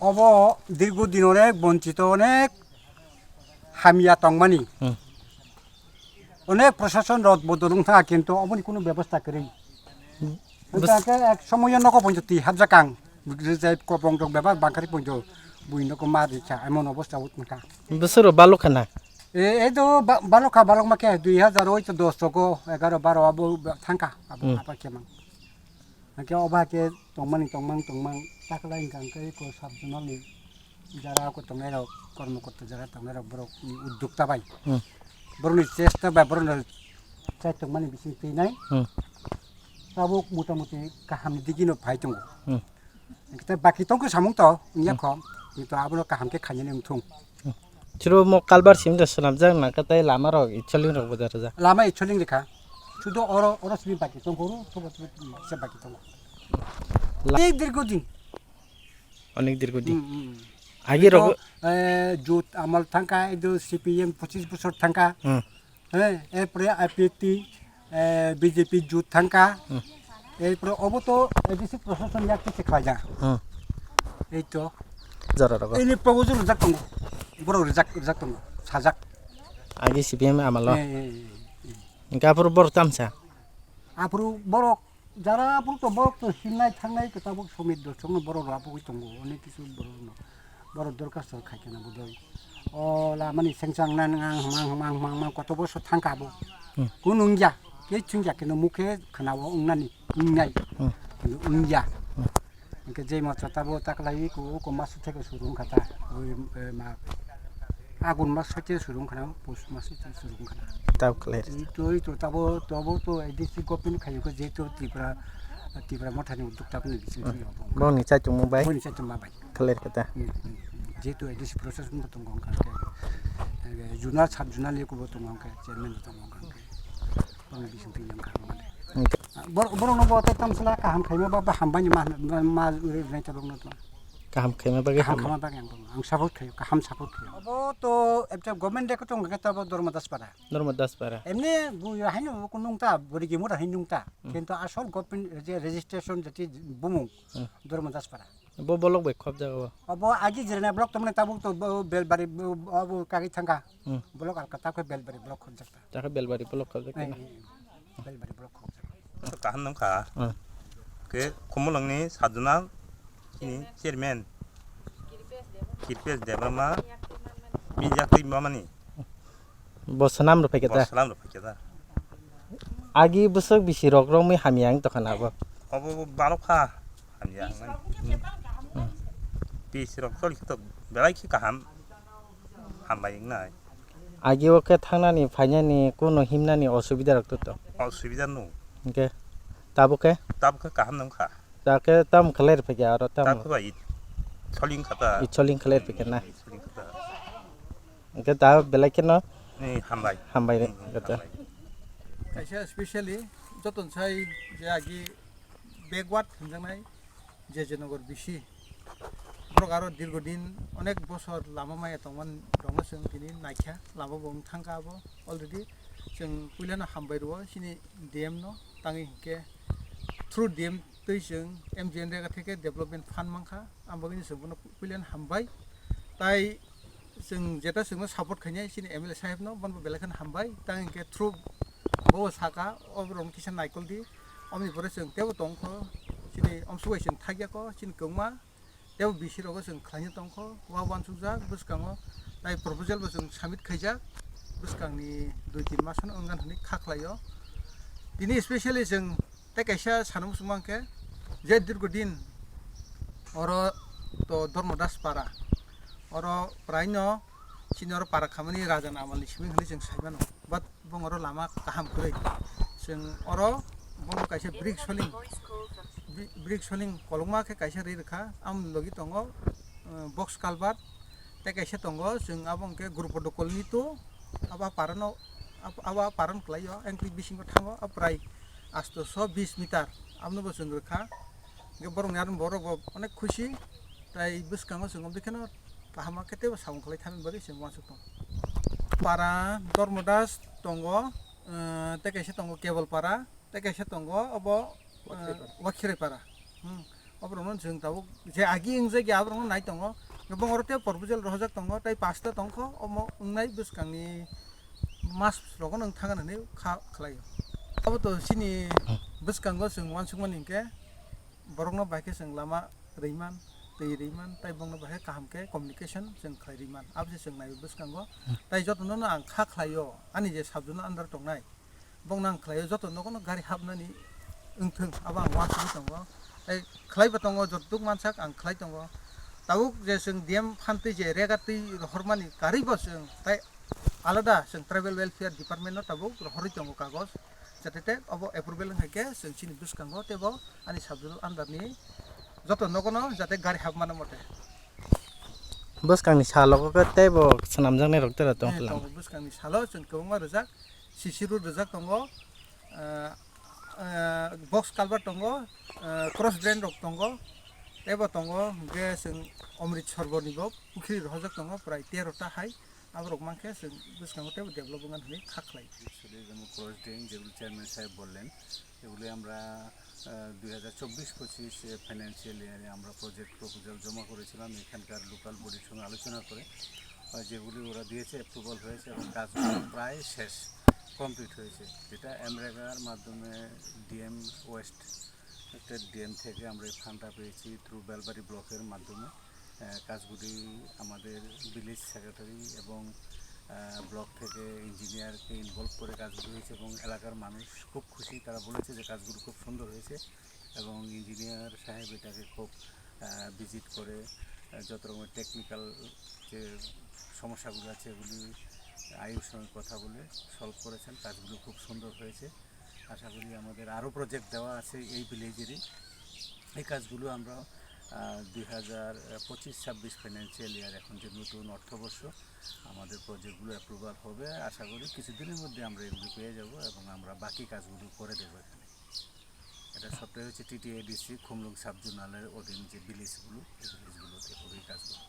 of দীর্ঘদিন অনেক বঞ্চিত অনেক হামিয়া টংমানি অনেক প্রশাসন রদ বদলুং থাকা কিন্তু অবনি কোনো ব্যবস্থা করেন এক সময় নক পঞ্চতি হাবজাকাং যাই কপং দং ব্যবহার বাংকারি পঞ্চ বুই নক মারিছা এমন অবস্থা উঠা বছর বালো খানা এই তো বালকা বালক মাকে 2010 11 12 আবু থাকা Abu apa kemang ke oba ke tongmang taklai gangkai ko sabjunali jara ko tongero কর্মকর্তা যারা তংরা বড় উদ্যোক্তা ভাই বড়নি চেষ্টা বা বড় চাই তংমানি বিসিং পেনাই তাবো মোটামুটি কাহাম দিগিনো ভাই দङ kita baki tongko samung to nya khom itu abono kaham ke khanyani ngthung chiro mo kalbar sim da sanam jang na katai lama rok icholing rok bodar ja lama icholing lekha শুধু or Simi বাকি তংকো সব সব বাকি তং এই অনেক দীর্ঘদিন আগে rock জুত আমল থাকা এদো সিপিএম 25 বছর থাকা হ্যাঁ এরপরে আইপিটি বিজেপি জুত থাকা এরপরে অবতো এডিসি প্রশাসন যাকে চেখাজা এই তো যারা রক এই প্রপোজাল রিজাক্ট দङ বড় রিজাক্ট দङ সাজাক আগে সিপিএম আমল গাপুর বড় তামসা আপুরু বড় যারা আপুরু তো বড় তো হিনাই থাংনাই কিতাবক সমিত দছং বড় রাবুই দङ অনেক কিছু বড় দরকার সর খাইকে না বুঝাই ও লামানি সেংসাং না হাং কত বছর থাঙ্কাবো কোন উংজা কে চুংজা কেন মুখে খানাবো উংনানি উংনাই উংজা কে যে মাত্রা তাবো তাকলাই কো মাস থেকে শুরু খাতা ওই মা আগুন মাস থেকে শুরু খানা পৌষ মাস থেকে শুরু খানা তাও ক্লিয়ার তো তাবো তো এডিসি গভর্নমেন্ট খাইকো যেহেতু ত্রিপুরা মঠানি উদ্যোক্তাপনি বিসিং বনি চাই চুম বাই বনি চাই চুম বাই ক্লিয়ার কথা যেহেতু এডিসি প্রশাসন দङ কাকে जुनार साब जुनार लेको दङ काके चेयरमैन दङ काके बङ बिसिं थियम खानो माने बरं नबो त तमसला काहाम खाइमा बा हामबानि मा नाय ता दङ न কাহাম খাইমা বাগে खामा बागे आं सापर्ट खायो काहाम सापर्ट खायो अब तो एकटा गभर्नमेन्ट देखो दङ का तब दरमादास पारा एमने बुयो हाइनो कुनुंता बरिगे मोरा हाइनुंता किन्तु आसल गभर्नमेन्ट जे रेजिस्ट्रेशन जति बुमु दरमादास पारा bo bolok bai khop jago abo agi jirena blok tomne tabuk to belbari abo kagi thangka blok ar kata ko belbari blok khon jakta ta belbari blok khop jakta belbari blok khon jakta ka hanam kha ke khomolangni saduna kini chairman kirpes debrama bijak mamani bosanam ro pheketa agi busuk bisi rok rok mi hamiang to khana bo abo balok kha hamiang bisirok soli to belai ki kaham hambaying nai agi oke thangnani phainani kono himnani osubida rok to osubida no ke tabuke kaham nam kha take tam khaler pheke aro tam bai soling khata icholing khaler pheke na soling khata ke ta belai ke no ni hambai kata kaisa especially joton sai je agi backward hunjangnai jejenogor bisi প্রকার দীর্ঘদিন অনেক বছর লামা মায়া তংমান দङ जों दिनै नायखा लामा बं थांगाबो already जों पुलियानो हामबायरो सिनि DM no तांगि के थ्रु डीएम तै जों एमजीएन रेगा থেকে डेभलपमेन्ट फान्ड मांखा आमबागनि जोंबो पुलियानो हामबाय ताइ जों जेटा जोंनो सापर्ट खायनाय सिनि एमएलए साहेब नो बनबो बेलाखन हामबाय तांगि के थ्रु बो साका अबरम किसान नायकलदि अमनि परे जों तेबो दंखो सिनि अमसुवाय जों थागियाको सिनि गंमा तेव बिसिरगो जों खायनो दंखो वा वानसुजा बुसकाङो नाय प्रपोजाल बो जों साबमिट खायजा बुसकांनि 2-3 मासन अंगान हनि खाख्लायो दिनै स्पेशली जों तेकायसा सानमु सुमांके जे दीर्घदिन अर तो धर्मदास पारा अर प्रायनो सिनियर पारा खामानि राजा नामालि सिमिं हनि जों सायमानो बाट बंगर लामा काहाम खै जों अर बंग कायसे ब्रिक सोलिं कलमा के कायसा रेखा आम लगी दङ बक्स कालबार ते कायसा दङ जों आबं के ग्रुप दकलनि तो आबा पारन क्लायो एंक्रि बिसिंग थाङो प्राय 820 मिटार आमनबो जों रेखा के बरं यार बरग अनेक खुशी ताइ बुसकाङो जों बेखनो काहामा केते साउं खलाय थामिन बगे जों वासुक दं पारा धर्मदास दङ ते कायसा दङ केबल पारा ते कायसा दङ अब वाखिरे पारा अब्रमन जों दाबो जे आगि इंजे गे आब्रमन नाय दङ गोबां अरते प्रपोजल रहजक दङ ताइ पासता दंख अम उंनाय बुसकांनि मास रगन नों थांगानानै खालायो अब तो सिनि बुसकांगो जों वानसुकमान इनके बरंनो बाइके जों लामा रैमान दै रैमान ताइ बंनो बाहे काहामके कम्युनिकेशन जों खाय रैमान अब जे जों नाय बुसकांगो ताइ जतनो आं खालायो आनि जे साबजुना आन्दार दंनाय बंना आं खालायो जतनो कोनो गारि हाबनानै ओंथों अब आं वानसुक दङ ताइ खालायबा दङ जतुक मानसाक आं खालाय दङ ताउक जे जों डिएम फान्थै जे रेगातै हरमानि गारिबो जों ताइ आलादा जों ट्राइबेल वेलफेयार डिपार्टमेन्टआव ताबुक हरै दङ कागज जाते अब एप्रुवेल हाइके जों सिनि बुसकांगो तेबो आनि साबजुल आन्दारनि जतनो कोनो जाते गारि हाबमानो मते बसकांनि साल'खौ तेबो सनामजांनाय रक्तरा दं दङ बुसकांनि साल' जों गोबां रोजाक सिसिरु रोजाक दङ बक्स कालभार दङ क्रस ड्रेन रक दङ तेबो दङ जे जों अमृतसर बनिबो पुखुरि रहजक दङ प्राय 13टा हाय आब्रक मानखे जों बुसकांगो तेबो डेभलप होनानै खाख्लाय एक्चुअली যেমন ক্রস ড্রেন যেগুলো চেয়ারম্যান সাহেব বললেন এগুলি আমরা 2024-25 ফাইন্যান্সিয়াল ইয়ারে আমরা প্রজেক্ট প্রপোজাল জমা করেছিলাম এখানকার লোকাল বডির সঙ্গে আলোচনা করে যেগুলি ওরা দিয়েছে অ্যাপ্রুভাল হয়েছে এবং কাজগুলো প্রায় শেষ কমপ্লিট হয়েছে যেটা এমরেগার মাধ্যমে ডিএম ওয়েস্ট ডিএম থেকে আমরা এই ফান্ডটা পেয়েছি থ্রু বেলবাড়ি ব্লকের মাধ্যমে কাজগুলি আমাদের ভিলেজ সেক্রেটারি এবং ব্লক থেকে ইঞ্জিনিয়ারকে ইনভলভ করে কাজগুলো হয়েছে এবং এলাকার মানুষ খুব খুশি তারা বলেছে যে কাজগুলো খুব সুন্দর হয়েছে এবং ইঞ্জিনিয়ার সাহেব এটাকে খুব ভিজিট করে যত রকমের টেকনিক্যাল যে সমস্যাগুলো আছে এগুলি আয়ুর সঙ্গে কথা বলে সলভ করেছেন কাজগুলো খুব সুন্দর হয়েছে আশা করি আমাদের আরও প্রজেক্ট দেওয়া আছে এই ভিলেজেরই এই কাজগুলো আমরা 2025-26 ফাইন্যান্সিয়াল ইয়ার এখন যে নতুন অর্থবর্ষ আমাদের প্রজেক্টগুলো অ্যাপ্রুভাল হবে আশা করি কিছুদিনের মধ্যে আমরা এগুলো পেয়ে যাব এবং আমরা বাকি কাজগুলো করে দেবো এখানে এটা সবটাই হচ্ছে টিটিএডিসি খুমলুং সাব জোনালের অধীন যে ভিলেজগুলো এই ভিলেজগুলোতে হবে এই কাজগুলো